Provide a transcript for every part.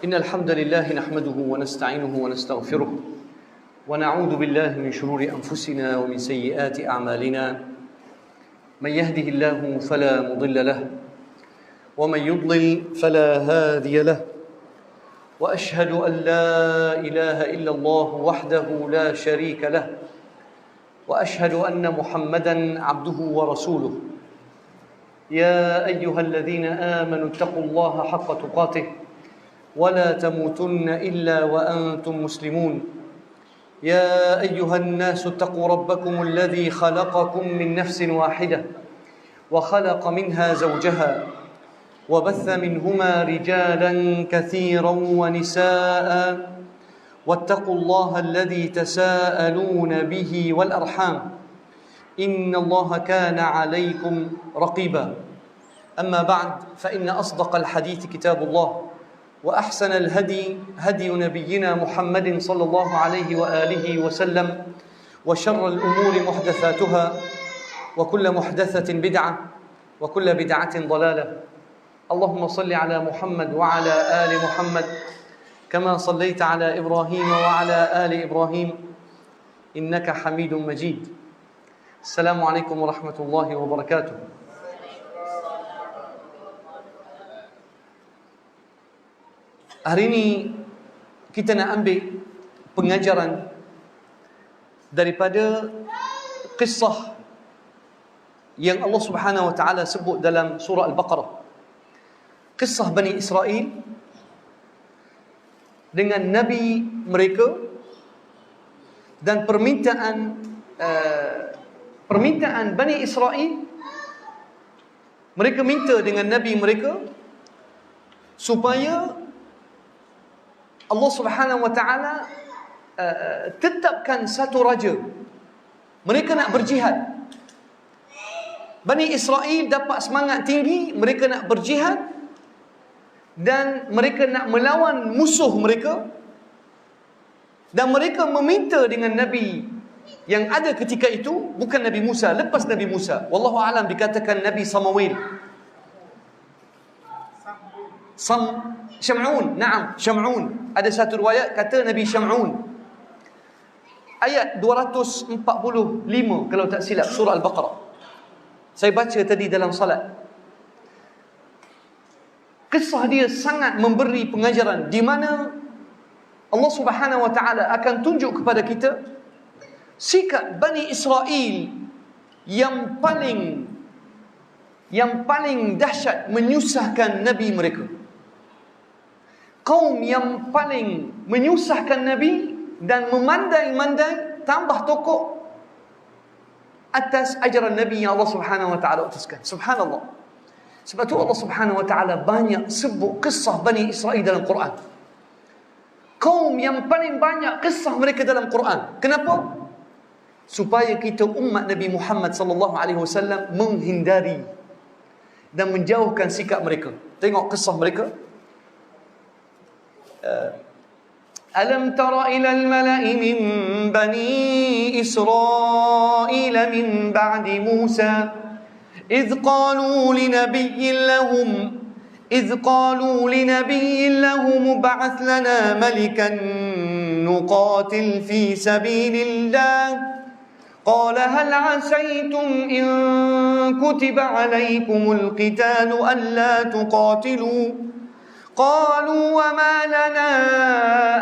إن الحمد لله نحمده ونستعينه ونستغفره ونعوذ بالله من شرور أنفسنا ومن سيئات أعمالنا من يهده الله فلا مضل له ومن يضلل فلا هادي له وأشهد أن لا إله إلا الله وحده لا شريك له وأشهد أن محمدا عبده ورسوله يا أيها الذين آمنوا اتقوا الله حق تقاته ولا تموتن إلا وأنتم مسلمون يا أيها الناس اتقوا ربكم الذي خلقكم من نفس واحدة وخلق منها زوجها وبث منهما رجالا كثيرا ونساء واتقوا الله الذي تساءلون به والأرحام إن الله كان عليكم رقيبا أما بعد فإن أصدق الحديث كتاب الله وأحسن الهدي هدي نبينا محمد صلى الله عليه وآله وسلم وشر الأمور محدثاتها وكل محدثة بدعة وكل بدعة ضلالة اللهم صل على محمد وعلى آل محمد كما صليت على إبراهيم وعلى آل إبراهيم إنك حميد مجيد السلام عليكم ورحمة الله وبركاته. Hari ini kita nak ambil pengajaran daripada kisah yang Allah Subhanahu wa taala sebut dalam surah Al-Baqarah. Kisah Bani Israel dengan nabi mereka dan permintaan Bani Israel. Mereka minta dengan nabi mereka supaya Allah Subhanahu wa taala tetapkan satu raja. Mereka nak berjihad. Bani Israel dapat semangat tinggi, mereka nak berjihad dan mereka nak melawan musuh mereka. Dan mereka meminta dengan nabi yang ada ketika itu, bukan Nabi Musa, lepas Nabi Musa. Wallahu a'lam dikatakan Nabi Samawi. Syam'un, na'am, Syam'un. Ada satu riwayat kata Nabi Syam'un. Ayat 245 kalau tak silap surah Al-Baqarah. Saya baca tadi dalam salat. Kisah dia sangat memberi pengajaran di mana Allah Subhanahu wa taala akan tunjuk kepada kita sikap Bani Israel yang paling dahsyat menyusahkan nabi mereka. Kaum yang paling menyusahkan Nabi dan memandai-mandai tambah tokok atas ajaran Nabi yang Allah Subhanahu wa taala utuskan. Subhanallah. Sebab tu Allah Subhanahu wa taala banyak sebut kisah Bani Israel dalam Quran. Kaum yang paling banyak kisah mereka dalam Quran. Kenapa? Supaya kita umat Nabi Muhammad sallallahu alaihi wasallam menghindari dan menjauhkan sikap mereka. Tengok kisah mereka. ألم تر إلى الملأ من بني إسرائيل من بعد موسى إذ قالوا لنبي لهم ابعث لنا ملكا نقاتل في سبيل الله قال هل عسيتم إن كتب عليكم القتال ألا تقاتلوا قالوا وما لنا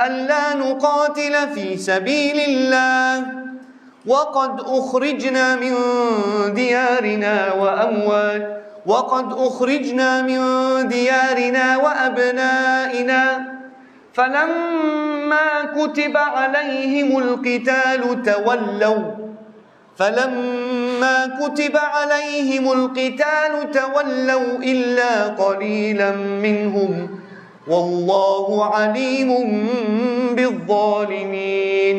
ألا نقاتل في سبيل الله وقد أخرجنا من ديارنا وأبنائنا فلما كتب عليهم القتال تولوا إلا قليلا منهم والله عليم بالظالمين.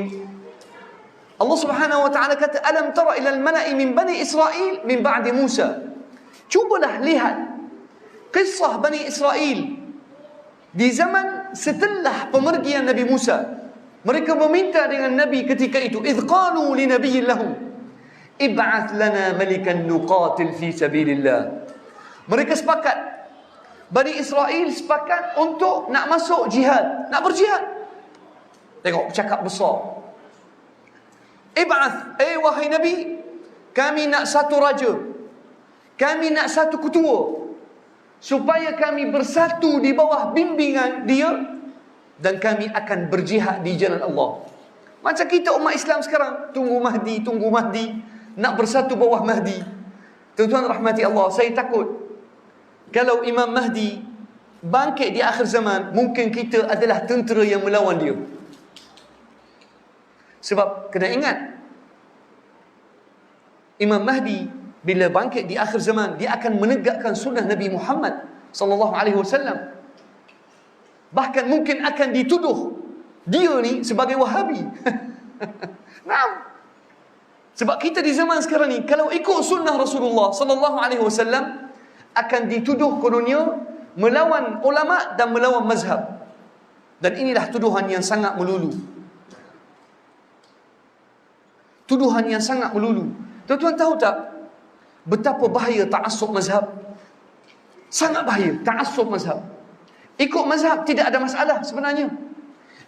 Allah Subhanahu wa taala kata alam tara ila al-mala'i min bani Israel min ba'di Musa. Cubalah lihat kisah Bani Israel di zaman setelah pemergian Nabi Musa. Mereka meminta dengan Nabi ketika itu, idh qalu li nabiyyin lahum ib'ath lana malikan nuqatil fi sabilillah. Mereka sepakat Bani Israel sepakat untuk nak masuk jihad, nak berjihad. Tengok cakap besar. Ib'ath, wahai Nabi, kami nak satu raja, kami nak satu ketua, supaya kami bersatu di bawah bimbingan dia, dan kami akan berjihad di jalan Allah. Macam kita umat Islam sekarang, tunggu Mahdi, nak bersatu bawah Mahdi. Tuan-tuan rahmati Allah, saya takut kalau Imam Mahdi bangkit di akhir zaman, mungkin kita adalah tentera yang melawan dia. Sebab kena ingat, Imam Mahdi bila bangkit di akhir zaman, dia akan menegakkan sunnah Nabi Muhammad sallallahu alaihi wasallam. Bahkan mungkin akan dituduh dia ni sebagai Wahabi. Nah, sebab kita di zaman sekarang ni, kalau ikut sunnah Rasulullah sallallahu alaihi wasallam, akan dituduh kononnya melawan ulama dan melawan mazhab. Dan inilah tuduhan yang sangat melulu. Tuduhan yang sangat melulu. Tuan-tuan tahu tak betapa bahaya ta'assub mazhab? Sangat bahaya ta'assub mazhab. Ikut mazhab tidak ada masalah sebenarnya.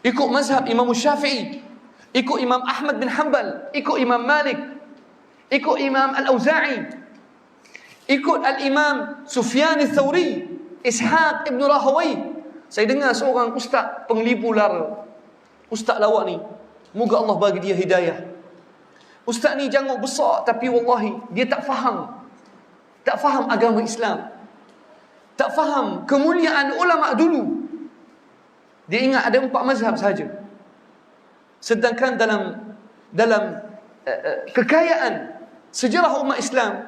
Ikut mazhab Imam Syafi'i, ikut Imam Ahmad bin Hanbal, ikut Imam Malik, ikut Imam Al-Auza'i, ikut Al-Imam Sufyan Al-Thawri, Ishaq Ibn Rahawai. Saya dengar seorang ustaz penglibu lara, ustaz lawak ni, moga Allah bagi dia hidayah. Ustaz ni janggut besar, tapi wallahi dia tak faham agama Islam, tak faham kemuliaan ulama dulu. Dia ingat ada 4 mazhab saja, sedangkan dalam kekayaan sejarah umat Islam,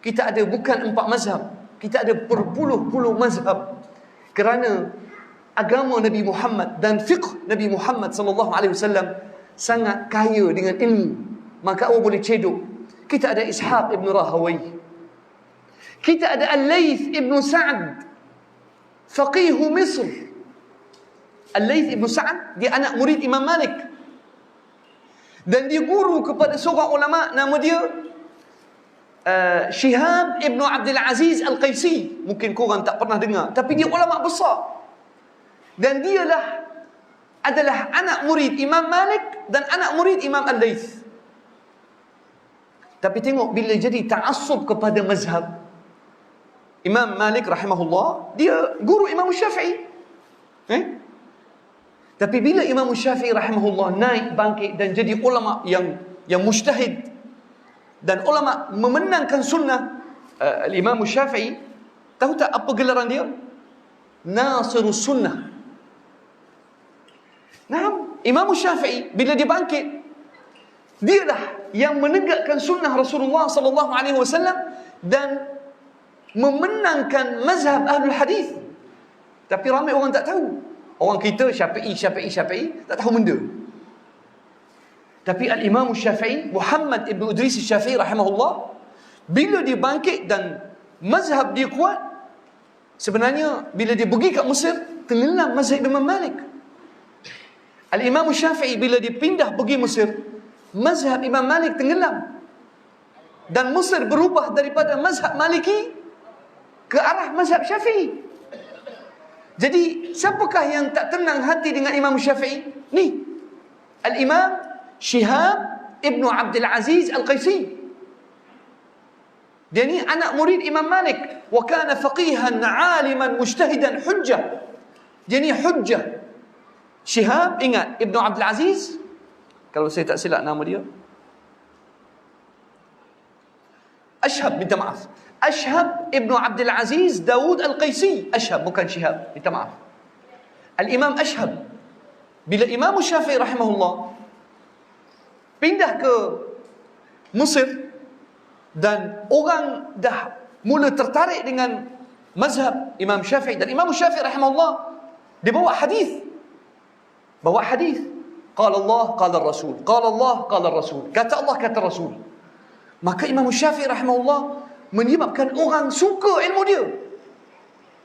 kita ada bukan 4 mazhab, kita ada berpuluh-puluh mazhab. Kerana agama Nabi Muhammad dan fiqh Nabi Muhammad sallallahu alaihi wasallam sangat kaya dengan ilmu. Maka awak boleh cedok. Kita ada Ishaq Ibn Rahawai, kita ada Al-Layth Ibn Sa'ad, faqih Misr. Al-Layth Ibn Sa'ad, dia anak murid Imam Malik, dan dia guru kepada seorang ulama nama dia Shihab Ibn Abdul Aziz Al-Qaisi. Mungkin korang tak pernah dengar, tapi dia ulama besar. Dan dialah adalah anak murid Imam Malik dan anak murid Imam Al-Layth. Tapi tengok, bila jadi ta'assub kepada mazhab, Imam Malik rahimahullah, dia guru Imam Syafi'i. Tapi bila Imam Syafi'i rahimahullah naik bangkit dan jadi ulama yang mujtahid, dan ulama memenangkan sunnah, Imam Syafi'i, tahu tak apa gelaran dia? Nasirus sunnah. Nah, Imam Syafi'i bila dia bangkit, dialah yang menegakkan sunnah Rasulullah sallallahu alaihi wasallam dan memenangkan mazhab Ahlul Hadis. Tapi ramai orang tak tahu. Orang kita Syafi'i tak tahu benda. Tapi Al-Imam Syafi'i, Muhammad Ibn Idris Syafi'i rahimahullah, bila dia bangkit dan mazhab dia kuat, sebenarnya bila dia pergi kat Mesir, tenggelam mazhab Imam Malik. Al-Imam Syafi'i bila dia pindah pergi Mesir, mazhab Imam Malik tenggelam, dan Mesir berubah daripada mazhab Maliki ke arah mazhab Syafi'i. Jadi siapakah yang tak tenang hati dengan Imam Syafi'i? Ni Al-Imam Shihab Ibn Abdul Aziz Al-Qaisi. Dia ni anak murid Imam Malik. Wa kana faqihan 'aliman mujtahidan hujjah. Dia ni hujjah. Shihab, ingat, Ibn Abdul Aziz, kalau saya tak silap nama dia, Ashhab, minta maaf, Ashhab Ibn Abdul Aziz Daud Al-Qaisi. Ashhab, bukan Shihab, minta maaf. Al-Imam Ashhab, bila Imam Syafi'i rahimahullah pindah ke Mesir, dan orang dah mula tertarik dengan mazhab Imam Syafi'i, dan Imam Syafi'i rahimahullah dia bawa hadis. Qala Allah, qala Rasul, qala Allah, qala Rasul, kata Allah, kata Rasul. Maka Imam Syafi'i rahimahullah menyebabkan orang suka ilmu dia.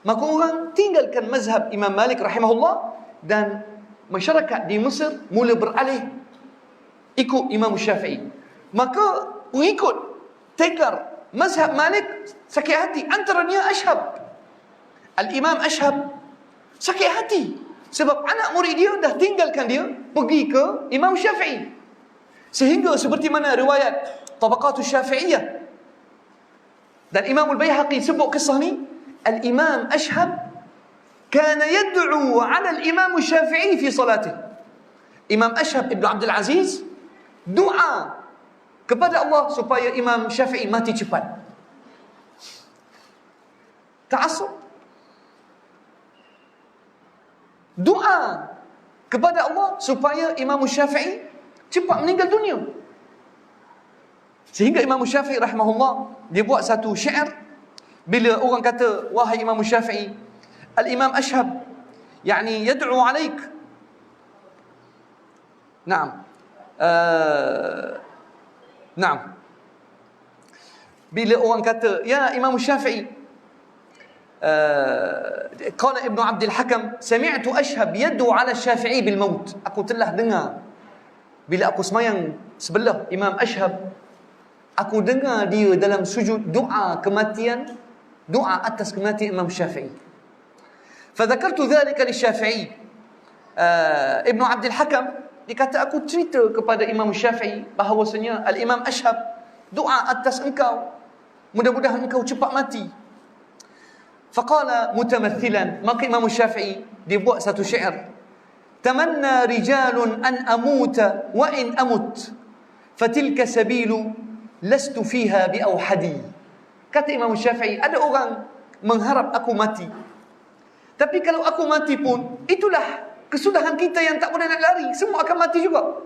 Maka orang tinggalkan mazhab Imam Malik rahimahullah, dan masyarakat di Mesir mula beralih ikut Imam Syafi'i. Maka pengikut tegar mazhab Malik sakit hati, antaranya Ashhab. Al-Imam Ashhab sakit hati sebab anak murid dia dah tinggalkan dia pergi ke Imam Syafi'i. Sehingga seperti mana riwayat Tabaqatus Syafi'iyah dan Imam Al-Baihaqi sebut kisah ni, Al-Imam Ashhab kana yad'u 'ala al-Imam Syafi'i fi salatih. Imam Ashhab Ibn Abdul Aziz doa kepada Allah supaya Imam Syafi'i mati cepat. Ta'assub. Doa kepada Allah supaya Imam Syafi'i cepat meninggal dunia. Sehingga Imam Syafi'i rahimahullah dia buat satu syair bila orang kata, wahai Imam Syafi'i, Al-Imam Ashhab yani yad'u alaik. Naam. Naam. Bila orang kata, ya Imam Syafi'i, qala Ibn Abdul Hakam, sami'tu Ashhab yad'u 'ala Syafi'i bil maut. Aku telah dengar bila aku semayang sebelah Imam Ashhab, aku dengar dia dalam sujud doa kematian, doa atas kematian Imam Syafi'i. Fadzakartu dhalika li Syafi'i. Ibn Abdul Hakam dia kata, aku cerita kepada Imam Syafi'i bahawasanya Al-Imam Ashhab doa atas engkau, mudah-mudahan engkau cepat mati. Faqala mutamathilan, maka Imam Syafi'i dia buat satu syair, tamanna rijalun an amuta wa in amut fatilka sabilu lastu fiha biauhadi. Kata Imam Syafi'i, ada orang mengharap aku mati, tapi kalau aku mati pun itulah kesudahan kita yang tak boleh nak lari, semua akan mati juga.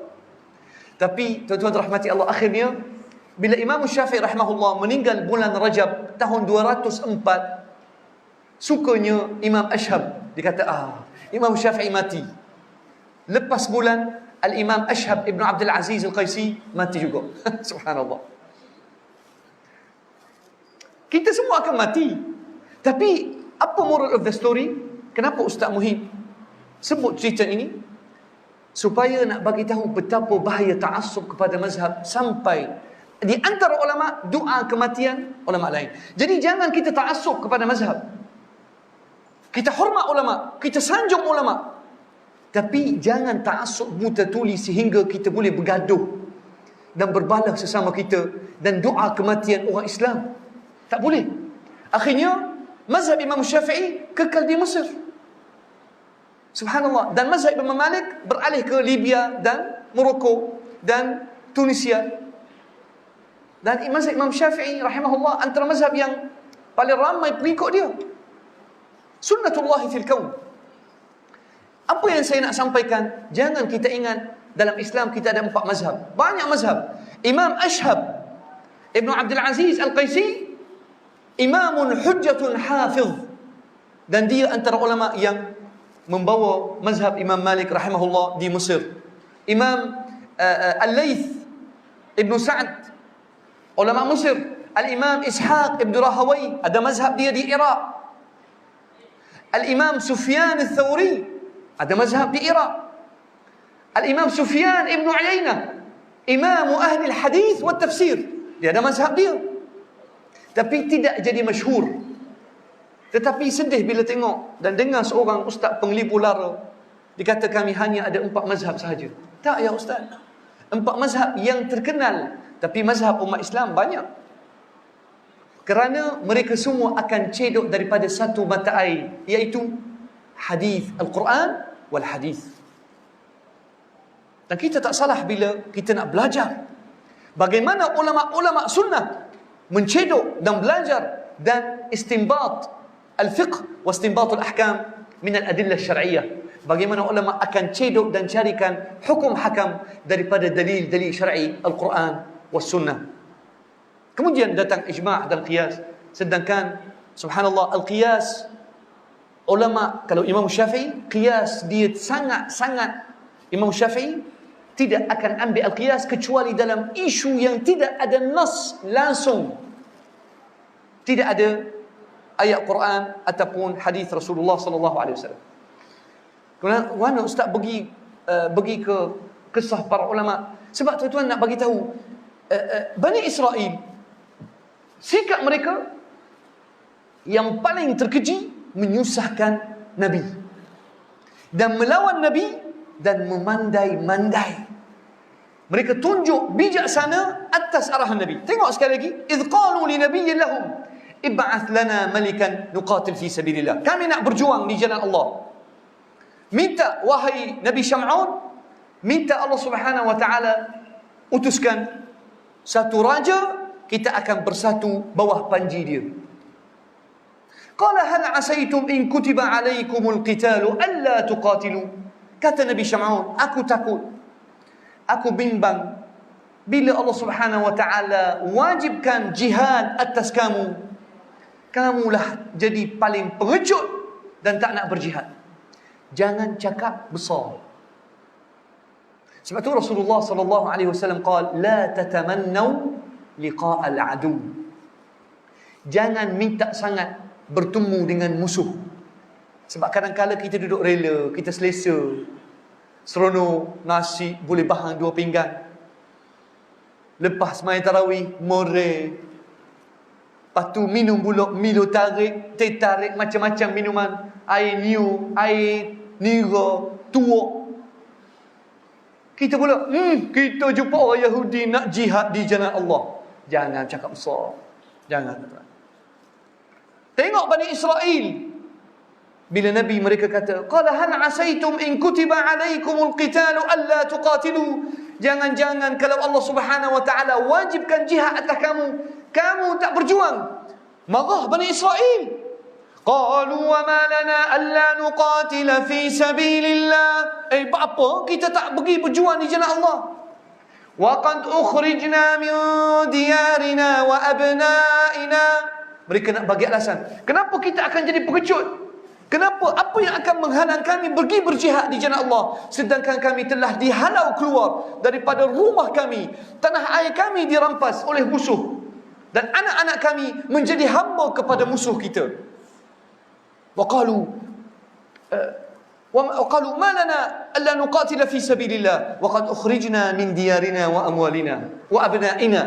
Tapi tuan-tuan rahmati Allah, akhirnya bila Imam Syafi'i rahimahullah meninggal bulan Rajab tahun 204, sukanya Imam Ashhab dikata, Imam Syafi'i mati. Lepas bulan, Al-Imam Ashhab Ibn Abdul Aziz Al-Qaisi mati juga. Subhanallah. Kita semua akan mati. Tapi apa moral of the story? Kenapa Ustaz Muhib sebut cerita ini? Supaya nak bagi tahu betapa bahaya ta'assub kepada mazhab, sampai di antara ulama doa kematian ulama lain. Jadi jangan kita ta'assub kepada mazhab. Kita hormat ulama, kita sanjung ulama, tapi jangan ta'assub buta tuli sehingga kita boleh bergaduh dan berbalah sesama kita dan doa kematian orang Islam. Tak boleh. Akhirnya mazhab Imam Syafi'i kekal di Mesir. Subhanallah. Dan mazhab Imam Malik beralih ke Libya dan Morocco dan Tunisia. Dan mazhab Imam Syafi'i rahimahullah antara mazhab yang paling ramai pengikut dia. Sunnatullah fil kaun. Apa yang saya nak sampaikan, jangan kita ingat dalam Islam kita ada 4 mazhab. Banyak mazhab. Imam Ashhab Ibn Abdul Aziz Al-Qaisi imamun hujjatun hafiz, dan dia antara ulama yang membawa mazhab Imam Malik rahimahullah di Mesir. Imam Al-Layth Ibn Sa'ad, ulama Mesir. Al-Imam Ishaq Ibn Rahawai, ada mazhab dia di Iraq. Al-Imam Sufyan Al-Thawri, ada mazhab di Iraq. Al-Imam Sufyan Ibn Uyainah, imamu ahli al-hadith wa tafsir, dia ada mazhab dia. Tapi tidak jadi masyhur. Tetapi sedih bila tengok dan dengar seorang ustaz penglibu lara dikata kami hanya ada 4 mazhab sahaja. Tak ya ustaz. 4 mazhab yang terkenal, tapi mazhab umat Islam banyak. Kerana mereka semua akan cedok daripada satu mata air, iaitu hadis Al-Quran wal hadis. Dan kita tak salah bila kita nak belajar bagaimana ulama-ulama sunnah mencedok dan belajar dan istinbat al-fiqh wa istinbat al-ahkam min al-adillah syar'iyyah. Bagaimana ulama akan cedok dan carikan hukum hakam daripada dalil-dalil syar'i Al-Quran was sunnah. Kemudian datang ijma' dan qiyas. Sedangkan subhanallah, al-qiyas, ulama, kalau Imam Syafi'i, qiyas dia sangat-sangat, Imam Syafi'i tidak akan ambil al-qiyas kecuali dalam isu yang tidak ada nas langsung. Tidak ada ayat Quran ataupun hadis Rasulullah sallallahu alaihi wasallam. Kemudian ustaz pergi ke kisah para ulama, sebab tuan-tuan nak bagi tahu Bani Israel, sikap mereka yang paling terkeji menyusahkan Nabi dan melawan Nabi dan memandai-mandai. Mereka tunjuk bijaksana atas arahan Nabi. Tengok sekali lagi, idh qalu li nabiyyin lahum ib'ath lana malikan nuqatil fi sabilillah. Kami nak berjuang di jalan Allah. Minta, wahai Nabi Syam'un, minta Allah Subhanahu wa taala utuskan satu raja, kita akan bersatu bawah panji dia. Qala hal asaitum in kutiba alaikumul qitalu alla tuqatilu. Kata Nabi Syam'un, aku takut, aku bimbang bila Allah Subhanahu wa taala wajibkan jihad atas kamu, kamulah jadi paling pengecut dan tak nak berjihad. Jangan cakap besar. Sebab tu Rasulullah sallallahu alaihi wasallam qala la tatamannu liqa' al-adu. Jangan minta sangat bertemu dengan musuh. Sebab kadang-kadang kita duduk rela, kita selesa, seronok nasi boleh bahang 2 pinggan. Lepas main tarawih, more. Lepas tu minum pula Milo tarik, teh tarik, macam-macam minuman. Air niu, air nira, tuak. Kita pula, kita jumpa orang Yahudi nak jihad di jalan Allah. Jangan cakap besar. Jangan. Tengok Bani Israel. Bila Nabi mereka kata, qala hal asaitum in kutiba alaikumul qitalu alla tuqatilu. Jangan-jangan kalau Allah Subhanahu wa taala wajibkan jihad atas kamu, kamu tak berjuang. Marah Bani Israel. Qalu wa ma lana alla nuqatila fi sabilillah. Apa kita tak pergi berjuang di jalan Allah? Wa qad ukhrijna min diyarina wa abna'ina. Mereka nak bagi alasan. Kenapa kita akan jadi pengecut? Kenapa? Apa yang akan menghalang kami pergi berjihad di jalan Allah? Sedangkan kami telah dihalau keluar daripada rumah kami. Tanah air kami dirampas oleh musuh. Dan anak-anak kami menjadi hamba kepada musuh kita. وقالوا ما لنا ألا نقاتل في سبيل الله وقد أخرجنا من ديارنا وأموالنا وأبنائنا.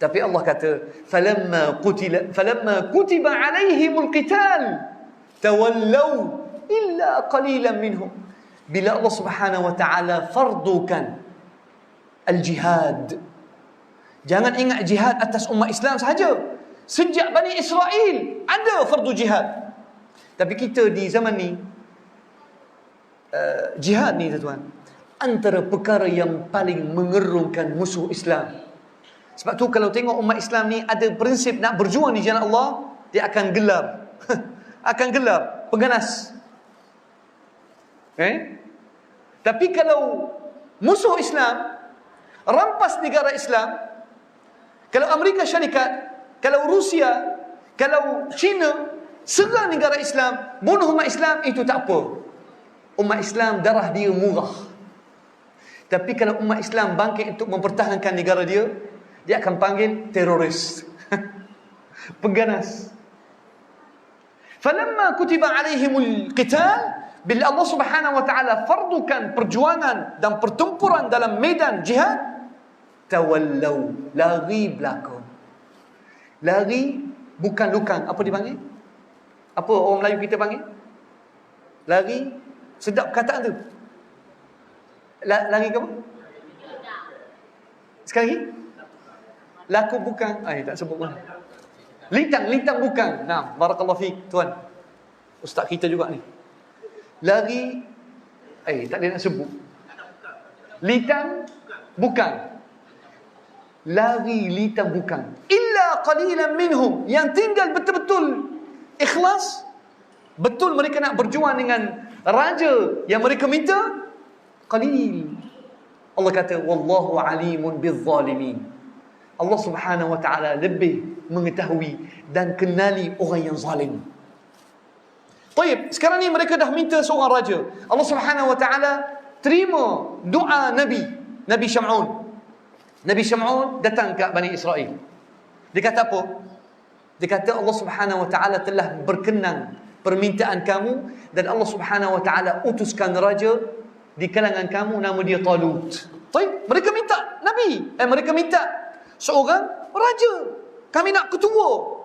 Tapi Allah kata فلما كتب عليهم القتال تولوا إلا قليلا منهم. Bila Allah Subhanahu wa taala fardukan al-jihad, jangan ingat jihad atas umat Islam sahaja. Sejak Bani Israel ada fardu jihad. Tapi kita di zaman ni, jihad ni tuan-tuan, antara perkara yang paling mengerungkan musuh Islam. Sebab tu kalau tengok umat Islam ni ada prinsip nak berjuang di jalan Allah, dia akan gelar. Akan gelar pengganas. Tapi kalau musuh Islam rampas negara Islam, kalau Amerika Syarikat, kalau Rusia, kalau China serang negara Islam, bunuh umat Islam, itu tak apa. Umat Islam darah dia murah. Tapi kalau umat Islam bangkit untuk mempertahankan negara dia, dia akan panggil teroris. Pengganas. Falamma kutiba alaihimul qital, bila Allah Subhanahu wa taala fardukan perjuangan dan pertempuran dalam medan jihad, tawallau, lari belakang. Lari bukan lukang, apa dipanggil? Apa orang Melayu kita panggil? Lari, sedap perkataan tu. Lari ke apa? Sekali lagi? Laku bukan. Tak sebut mana. Lintang bukan. Nah, barakallahu fiik tuan. Ustaz kita juga ni. Lari, tak ada nak sebut. Lintang bukan. Lari lintang bukan. Illa qalilan minhum. Yang tinggal betul-betul ikhlas, betul mereka nak berjuang dengan raja yang mereka minta, qalil. Allah kata wallahu alimun bizzalimin. Allah Subhanahu wa taala lebih mengetahui dan kenali orang yang zalim. Baik, sekarang ni mereka dah minta seorang raja. Allah Subhanahu wa taala terima doa Nabi Syam'un. Nabi Syam'un datang ke Bani Israel. Dia kata apa? Dia kata Allah Subhanahu wa taala telah berkenan permintaan kamu dan Allah Subhanahu wa taala utuskan raja di kalangan kamu, nama dia Talut. Baik, mereka minta Nabi, mereka minta seorang raja. Kami nak ketua.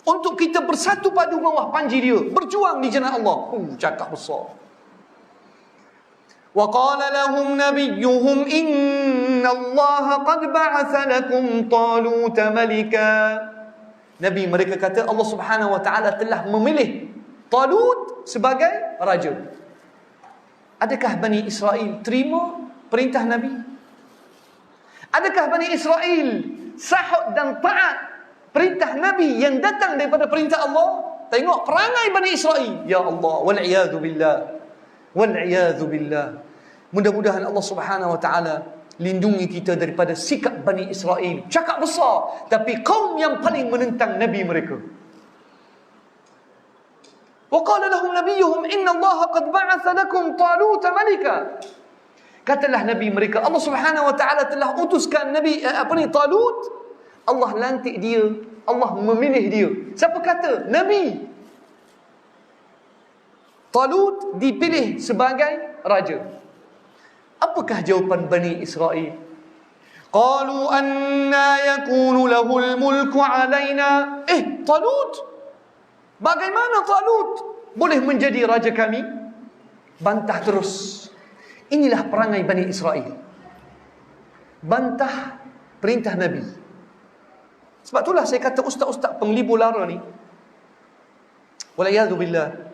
untuk kita bersatu padu bawah panji dia, berjuang di jalan Allah. Cakap besar. Wa qala lahum nabiyyuhum inna Allah qad ba'atha lakum Talut malika. Nabi mereka kata Allah Subhanahu wa taala telah memilih Talut sebagai raja. Adakah Bani Israel terima perintah Nabi? Adakah Bani Israel sahut dan taat perintah Nabi yang datang daripada perintah Allah? Tengok perangai Bani Israel. Ya Allah, wal'iyadu billah. Wal'iyadu billah. Mudah-mudahan Allah Subhanahu wa taala lindungi kita daripada sikap Bani Israel. Cakap besar, tapi kaum yang paling menentang Nabi mereka. Wa qala lahum nabiyyuhum inna Allah qad ba'atha lakum Talut malika. Katalah Nabi mereka, Allah Subhanahu wa taala telah utuskan Nabi Talut. Allah lantik dia, Allah memilih dia. Siapa kata? Nabi. Talut dipilih sebagai raja. Apakah jawapan Bani Israel? Qalu anna yakunu lahul mulku alaina. Talut, bagaimana Talut boleh menjadi raja kami? Bantah terus. Inilah perangai Bani Israel. Bantah perintah Nabi. Sebab itulah saya kata ustaz-ustaz penglibur lara ni, walayadu billah,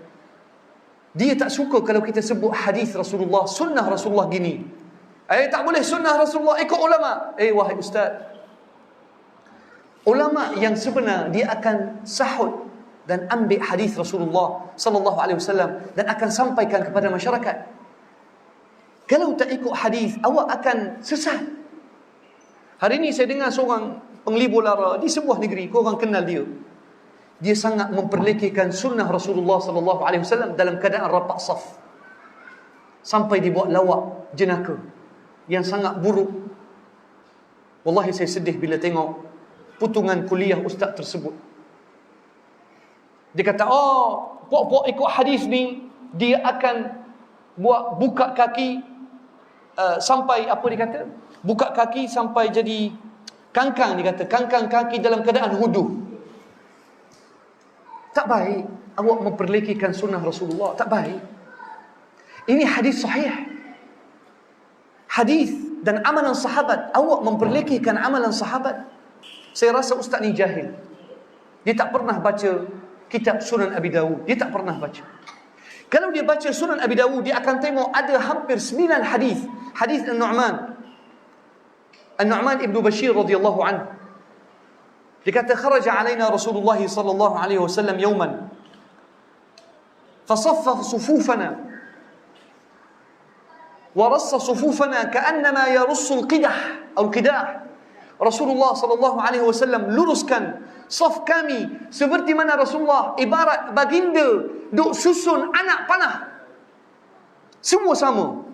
dia tak suka kalau kita sebut hadis Rasulullah, sunnah Rasulullah gini. Tak boleh sunnah Rasulullah, ikut ulama. Wahai ustaz, ulama yang sebenar dia akan sahut dan ambil hadis Rasulullah sallallahu alaihi wasallam dan akan sampaikan kepada masyarakat. Kalau tak ikut hadis, awak akan sesat. Hari ini saya dengar seorang penglibur lara di sebuah negeri, korang kenal dia. Dia sangat memperlekehkan sunnah Rasulullah sallallahu alaihi wasallam dalam keadaan rapat saf. Sampai dibuat lawak jenaka yang sangat buruk. Wallahi saya sedih bila tengok putungan kuliah ustaz tersebut. Dia kata, pok-pok ikut hadis ni, dia akan buka kaki sampai, apa dia kata? Buka kaki sampai jadi kangkang, dia kata. Kangkang kaki dalam keadaan hudu. Tak baik awak memperlekehkan sunnah Rasulullah. Tak baik. Ini hadis sahih. Hadis dan amalan sahabat. Awak memperlekehkan amalan sahabat. Saya rasa ustaz ni jahil. Dia tak pernah baca kitab Sunan Abi Dawud. Dia tak pernah baca. Kalau dia baca Sunan Abi Dawud, dia akan tengok ada hampir 9 hadis. Hadis An-Nu'man ibn Bashir radhiyallahu anhu. Dia kata, kharaja alaina Rasulullah sallallahu alaihi wasallam yawman fasaffa sufufana wa rassa sufufana ka'annama yarussu al-qidah atau al-qidah. Rasulullah sallallahu alaihi wasallam luruskan saf kami seperti mana Rasulullah ibarat baginda duk susun anak panah. Semua sama.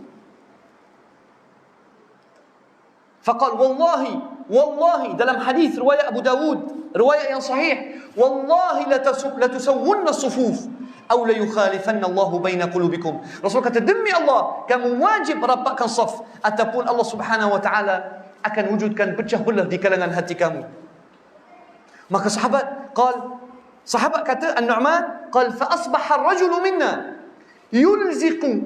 Faqal wallahi dalam hadis riwayat Abu Dawud, riwayat yang sahih, wallahi la tusawwunna as-sufuf aw la yukhalifanna Allah baina qulubikum. Rasul kata, demi Allah kamu wajib merapatkan saf ataupun Allah Subhanahu wa taala akan wujudkan pecah belah di kalangan hati kamu. Maka sahabat kata An-Nu'man qal fa asbaha ar-rajulu minna yulziqu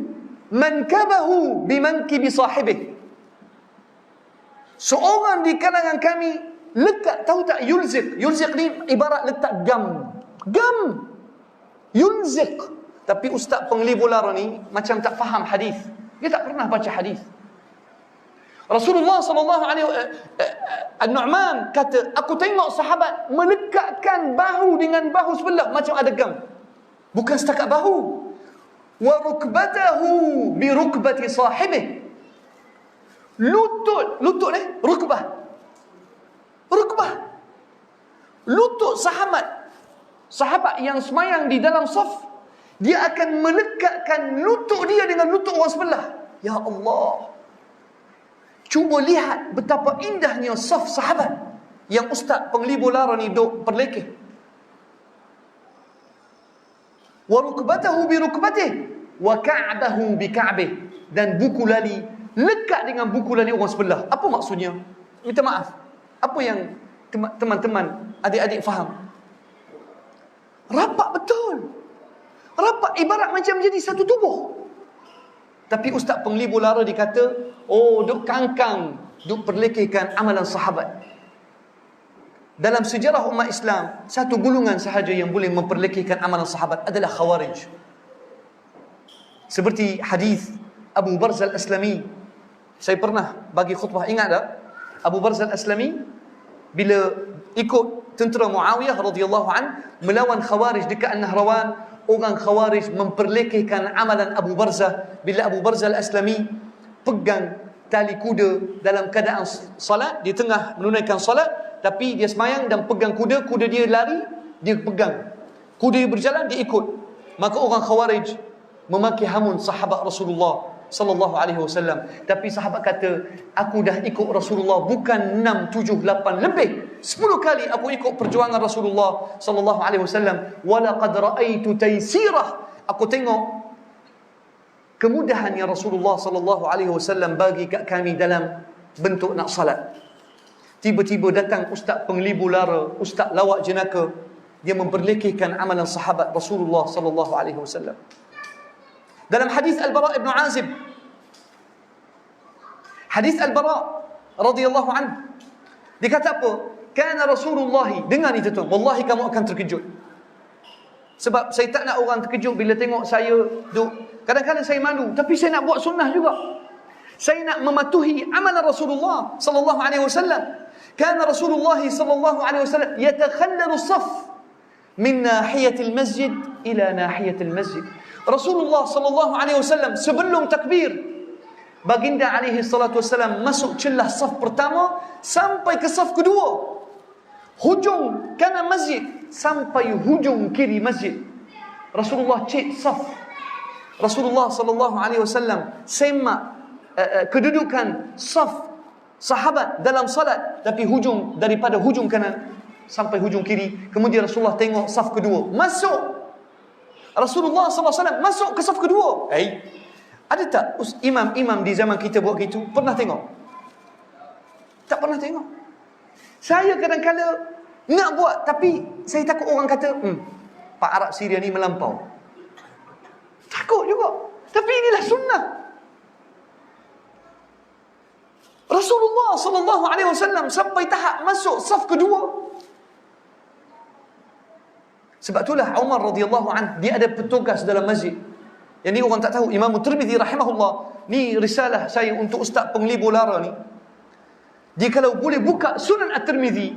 mankabahu bimankibi sahibihi. Seorang di kalangan kami lekat, tahu tak yulziq? Yulziq ni ibarat letak gam. Yulziq. Tapi ustaz penglibur lara ni macam tak faham hadis. Dia tak pernah baca hadis. Rasulullah sallallahu alaihi An-Nu'man kata, aku tengok sahabat melekatkan bahu dengan bahu sebelah macam ada gam. Bukan setakat bahu. Wa rukbatahu bi rukbati sahibihi. Lutut ni rukbah. Lutut sahabat yang semayang di dalam saf, dia akan melekatkan lutut dia dengan lutut orang sebelah. Ya Allah, cuba lihat betapa indahnya saf sahabat yang ustaz penglibur lara ni duk perlekeh. Wa rukbatahu bi rukbatihi wa ka'bahu bi ka'bihi. Dan buku lali lekat dengan buku lali orang sebelah. Apa maksudnya? Minta maaf. Apa yang teman-teman, adik-adik faham? Rapat betul. Rapat ibarat macam jadi satu tubuh. Tapi Ustaz Pengli Bolara dikata, oh, duk kangkang, duk perlekehkan amalan sahabat. Dalam sejarah umat Islam, satu golongan sahaja yang boleh memperlekehkan amalan sahabat adalah Khawarij. Seperti hadis Abu Barzah Al-Aslami. Saya pernah bagi khutbah, ingat tak? Abu Barzah Al-Aslami bila ikut tentera Muawiyah radhiyallahu an melawan Khawarij dekat An-Nahrawan, orang Khawarij memperlekehkan amalan Abu Barzah bila Abu Barzah Al-Aslami pegang tali kuda dalam keadaan salat, di tengah menunaikan salat, tapi dia semayang dan pegang kuda, kuda dia lari, dia pegang. Kuda dia berjalan, dia ikut. Maka orang Khawarij memaki hamun sahabat Rasulullah sallallahu alaihi wasallam. Tapi sahabat kata, aku dah ikut Rasulullah bukan 6, 7, 8, lebih 10 kali aku ikut perjuangan Rasulullah sallallahu alaihi wasallam. Walaqad raaitu taysirah. Aku tengok kemudahan yang Rasulullah sallallahu alaihi wasallam bagi kat kami dalam bentuk nak salat. Tiba-tiba datang Ustaz Pengli Bolara, Ustaz Lawak Jenaka, dia memperlekehkan amalan sahabat Rasulullah sallallahu alaihi wasallam. Dalam hadis Al-Bara ibn Azib, hadis Al-Bara radhiyallahu anhu, dia kata apa? Kana Rasulullah, dengar ni tuan, wallahi kamu akan terkejut. Sebab saya tak nak orang terkejut bila tengok saya duk, kadang-kadang saya malu, tapi saya nak buat sunnah juga. Saya nak mematuhi amalan Rasulullah sallallahu alaihi wasallam. Kana Rasulullah sallallahu alaihi wasallam yatakhallalu as-saff min nahiyatil masjid ila nahiyatil masjid. Rasulullah sallallahu alaihi wasallam sebelum takbir, baginda alaihi salatu wasallam masuk celah saf pertama sampai ke saf kedua, hujung kanan masjid sampai hujung kiri masjid. Rasulullah cek saf. Rasulullah sallallahu alaihi wasallam semak kedudukan saf sahabat dalam salat, tapi hujung daripada hujung kanan sampai hujung kiri. Kemudian Rasulullah tengok saf kedua, masuk. Rasulullah SAW masuk ke saf kedua. Ada tak imam-imam di zaman kita buat gitu? Pernah tengok? Tak pernah tengok. Saya kadang-kadang nak buat, tapi saya takut orang kata, Pak Arab Syria ni melampau. Takut juga. Tapi inilah sunnah. Rasulullah SAW sampai tahap masuk saf kedua. Sebab itulah Umar radhiyallahu anhu, dia ada petugas dalam masjid. Yang ni orang tak tahu. Imam Tirmizi rahimahullah, ni risalah saya untuk Ustaz Pengli Bolara ni. Dia kalau boleh buka Sunan At-Tirmizi,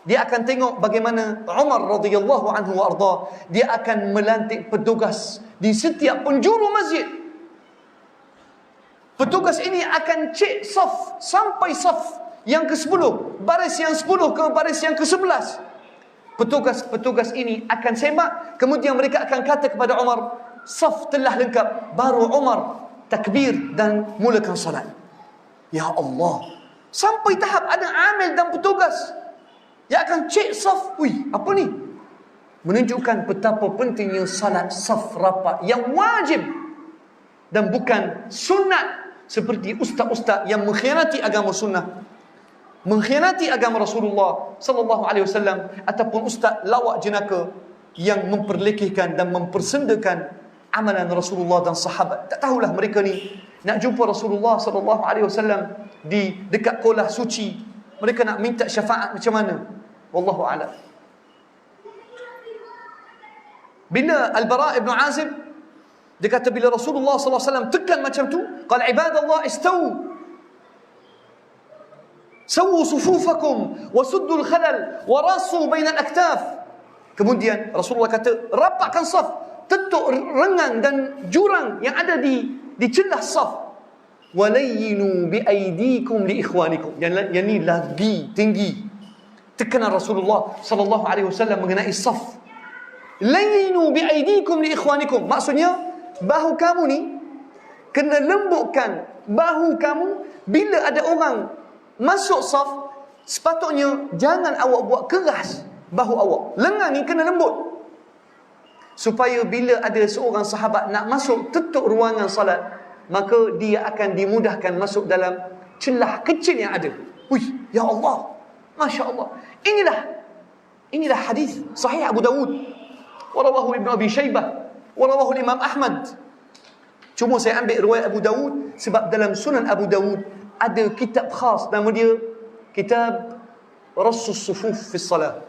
dia akan tengok bagaimana Umar radhiyallahu anhu wa arda, dia akan melantik petugas di setiap penjuru masjid. Petugas ini akan cek saf sampai saf yang ke-10, baris yang 10 ke baris yang ke-11. Petugas-petugas ini akan semak, kemudian mereka akan kata kepada Umar, saf telah lengkap. Baru Umar takbir dan mulakan salat. Ya Allah, sampai tahap ada amil dan petugas yang akan cek saf. Apa ni? Menunjukkan betapa pentingnya salat saf rapat yang wajib dan bukan sunat, seperti ustaz-ustaz yang mengkhianati agama sunnah, mengkhianati agama Rasulullah sallallahu alaihi wasallam, ataupun ustaz lawak jenaka yang memperlekehkan dan mempersendakan amalan Rasulullah dan sahabat. Tak tahulah mereka ni nak jumpa Rasulullah sallallahu alaihi wasallam di dekat kolah suci, mereka nak minta syafaat macam mana? Wallahu a'lam. Bila Al-Bara ibn Azib, dia kata bila Rasulullah sallallahu alaihi wasallam tekan macam tu, qala ibadallah istawu sawu sufufakum wa suddul khalal wa rasu bainal aktaf. Kemudian Rasulullah kata, rapatkan saf, tetuk rengang dan jurang yang ada di celah saf. Walayyinu bi aydikum li ikhwanikum. Yang ni lagi tinggi tekanan Rasulullah sallallahu alaihi wasallam mengenai saf. Layyinu bi aydikum li ikhwanikum, maksudnya bahu kamu ni kena lembutkan bahu kamu. Bila ada orang masuk saf, sepatutnya jangan awak buat keras bahu awak. Lengan ni kena lembut, supaya bila ada seorang sahabat nak masuk tutup ruangan salat, maka dia akan dimudahkan masuk dalam celah kecil yang ada. Ya Allah, Masya Allah. Inilah hadis sahih Abu Dawud wa rawahu Ibn Abi Shaybah, wa rawahu Imam Ahmad. Cuma saya ambil riwayat Abu Dawud sebab dalam Sunan Abu Dawud ada kitab khas nama dia Kitab Rassus Sufuf fi Salah.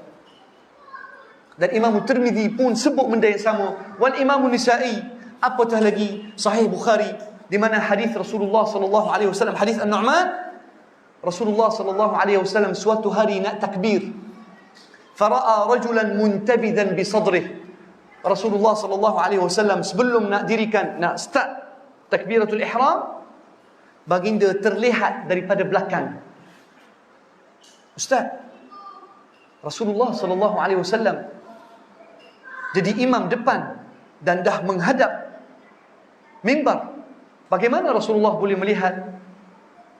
Dan Imam Tirmidzi pun sebut benda yang sama. Wal Imam Nisa'i, apatah lagi Sahih Bukhari di mana hadis Rasulullah sallallahu alaihi wasallam, hadis An-Nu'man, Rasulullah sallallahu alaihi wasallam suatu hari nak takbir. Fara'a rajulan muntabidan bi sadrih. Rasulullah sallallahu alaihi wasallam sebelum nak dirikan, nak start takbiratul ihram, baginda terlihat daripada belakang. Ustaz, Rasulullah sallallahu alaihi wasallam jadi imam depan dan dah menghadap mimbar. Bagaimana Rasulullah boleh melihat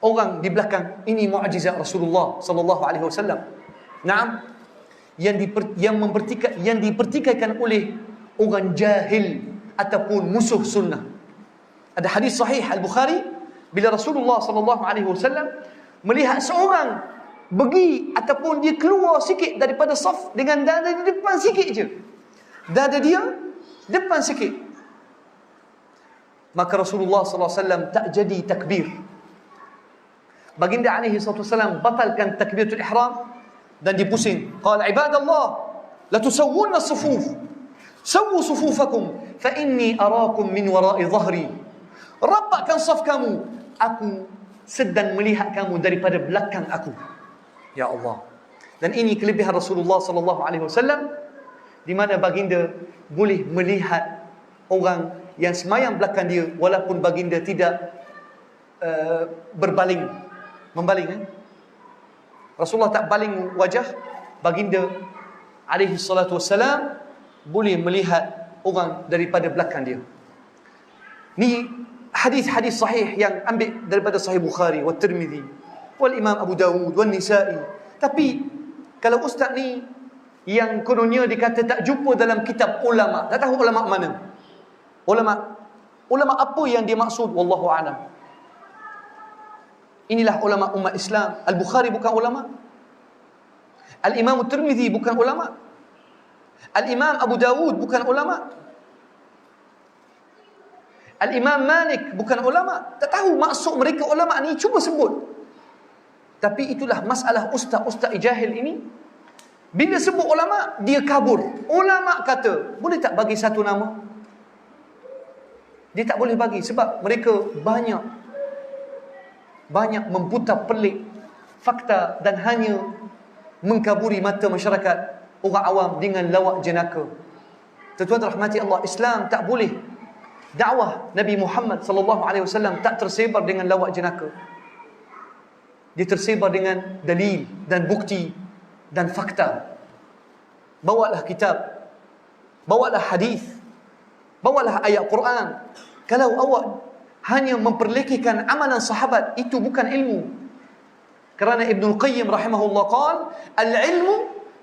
orang di belakang? Ini mukjizat Rasulullah sallallahu alaihi wasallam. Naam, yang dipertikaikan oleh orang jahil ataupun musuh sunnah. Ada hadis sahih Al-Bukhari bila Rasulullah sallallahu alaihi wasallam melihat seorang pergi ataupun dia keluar sikit daripada saf dengan dada di depan sikit je. Dada dia depan sikit. Maka Rasulullah sallallahu alaihi wasallam tak jadi takbir. Baginda alaihi wasallam batalkan takbiratul ihram dan dipusing. Qala ibadallah la tusawwunna as-sufuf. Sawwu sufufakum fa inni arakum min wara'i dhahri. Rapatkan saf kamu, aku sedang melihat kamu daripada belakang aku. Ya Allah. Dan ini kelebihan Rasulullah sallallahu alaihi wasallam di mana baginda boleh melihat orang yang semayang belakang dia walaupun baginda tidak membaling. Rasulullah tak baling wajah, baginda alaihi salatu wassalam boleh melihat orang daripada belakang dia. Ni hadis-hadis sahih yang ambil daripada Sahih Bukhari wa Tirmidzi wal Imam Abu Dawud wal Nisa'i. Tapi kalau ustaz ni yang kononnya dikata tak jumpa dalam kitab ulama, tak tahu ulama mana. Ulama apa yang dia maksud, wallahu a'lam. Inilah ulama umat Islam. Al-Bukhari bukan ulama. Al-Imam Tirmidzi bukan ulama. Al-Imam Abu Dawud bukan ulama. Al-Imam Malik bukan ulama. Tak tahu maksud mereka ulama ni, cuma sebut. Tapi itulah masalah ustaz-ustaz jahil ini. Bila sebut ulama, dia kabur. Ulama kata, boleh tak bagi satu nama? Dia tak boleh bagi sebab mereka banyak memputar pelik fakta dan hanya mengkaburi mata masyarakat orang awam dengan lawak jenaka. Tuan-tuan rahmati Allah, Islam tak boleh, dakwah Nabi Muhammad sallallahu alaihi wasallam tak tersebar dengan lawak jenaka. Dia tersebar dengan dalil dan bukti dan fakta. Bawalah kitab, bawalah hadis, bawalah ayat Quran. Kalau awak hanya memperlekehkan amalan sahabat, itu bukan ilmu. Kerana Ibnul Qayyim rahimahullah qala, al-ilmu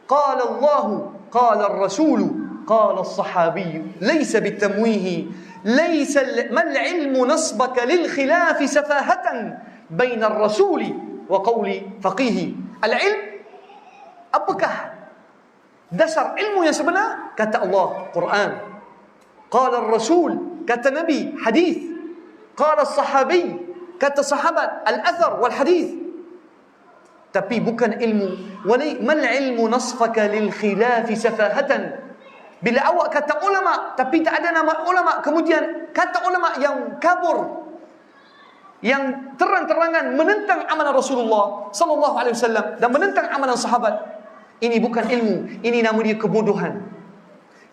qala Allah, qala ar-rasul, qala as-sahabi, laysa bitamwihi. ليس ما العلم نصبك للخلاف سفاهة بين الرسول وقول فقيه. العلم, apakah dasar ilmu yang sebenar? Kata Allah, Quran. Qala ar-rasul, kata Nabi, hadis. Qala as-sahabi, kata sahabat, al-athar wal hadis. Tapi bukan ilmu. Mal ilmu nasfaka lil khilaf safahatan. Bila awak kata ulama tapi tak ada nama ulama, kemudian kata ulama yang kabur, yang terang-terangan menentang amalan Rasulullah sallallahu alaihi wasallam dan menentang amalan sahabat, ini bukan ilmu, ini nama dia kebodohan.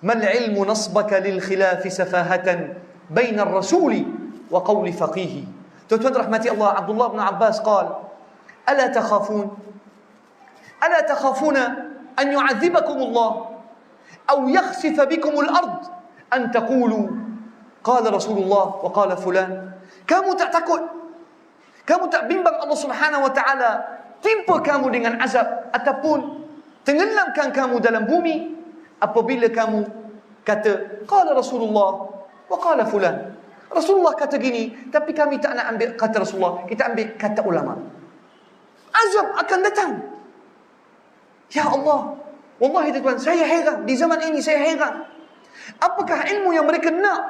Mal ilmu nasbaka lil khilaf safahatan baina ar-rasuli wa qawli faqih. Tuan-tuan rahmati Allah, Abdullah bin Abbas qala, ala takhafuna an yu'adzibakum Allah أو يخسف بكم الأرض أن تقولوا قال رسول الله وقال فلان. Kamu tak takut, kamu tak bimbang Allah Subhanahu wa taala timpa kamu dengan azab ataupun tenggelamkan kamu dalam bumi apabila kamu kata qala Rasulullah wa qala fulan. Rasulullah kata gini, tapi kami tak nak ambil kata Rasulullah, kita ambil kata ulama. Azab akan datang. Ya Allah, wallahi tuan, saya heran. Di zaman ini saya heran. Apakah ilmu yang mereka nak?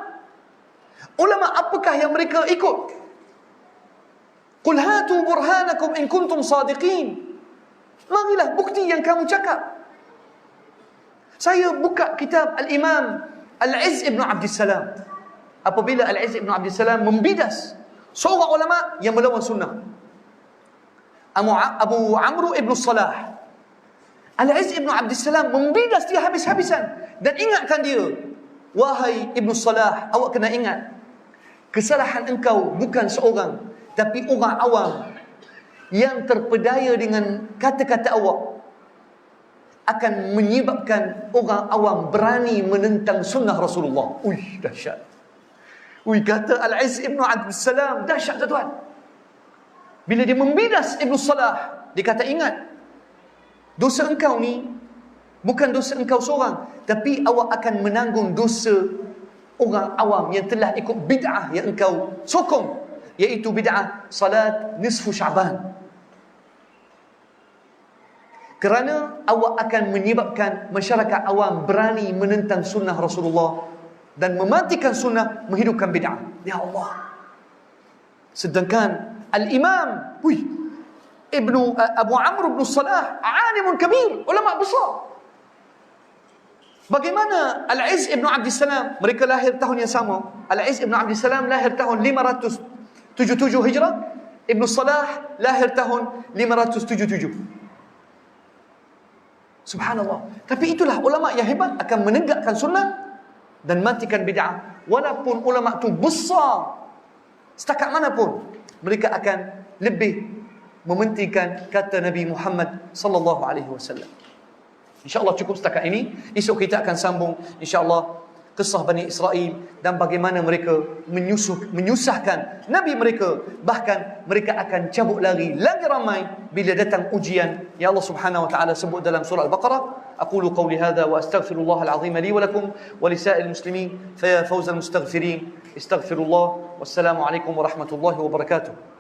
Ulama apakah yang mereka ikut? Qul hatu burhanakum in kuntum sadiqin. Marilah bukti yang kamu cakap. Saya buka kitab Al-Imam Al-Izz ibn Abdul Salam. Apabila Al-Izz ibn Abdul Salam membidas seorang ulama yang melawan sunnah, Abu Amr ibn Salah. Al-Izz ibn Abdul Salam membidas dia habis-habisan dan ingatkan dia, wahai Ibn Salah, awak kena ingat, kesalahan engkau bukan seorang, tapi orang awam yang terpedaya dengan kata-kata awak akan menyebabkan orang awam berani menentang sunnah Rasulullah. Dahsyat. Kata Al-Izz ibn Abdul Salam, dahsyat tuan. Bila dia membidas Ibn Salah, dia kata, ingat, dosa engkau ni bukan dosa engkau seorang, tapi awak akan menanggung dosa orang awam yang telah ikut bid'ah yang engkau sokong, iaitu bid'ah salat nisfu Syaban. Kerana awak akan menyebabkan masyarakat awam berani menentang sunnah Rasulullah dan mematikan sunnah, menghidupkan bid'ah. Ya Allah. Sedangkan Al-Imam Abu Amr ibn Salah, alimun kabir, ulama besar. Bagaimana Al-Izz ibn Abdul Salam, mereka lahir tahun yang sama. Al-Izz ibn Abdul Salam lahir tahun 577 Hijrah, Ibn Salah lahir tahun 577. Subhanallah. Tapi itulah ulama yang hebat, akan menegakkan sunnah dan matikan bid'ah. Walaupun ulama itu besar setakat mana pun, mereka akan lebih mementingkan kata Nabi Muhammad sallallahu alaihi wasallam. InsyaAllah cukup setakat ini. Esok kita akan sambung insyaAllah kisah Bani Israel dan bagaimana mereka menyusahkan Nabi mereka. Bahkan mereka akan cabut lari lagi ramai bila datang ujian yang Allah Subhanahu wa taala sebut dalam surah Al-Baqarah. Aqulu qawli hadha wa astaghfirullah al-azim li wa lakum wa li sa'il muslimin fa ya fawzal mustaghfirin. Astaghfirullah. Wassalamu alaikum warahmatullahi wabarakatuh.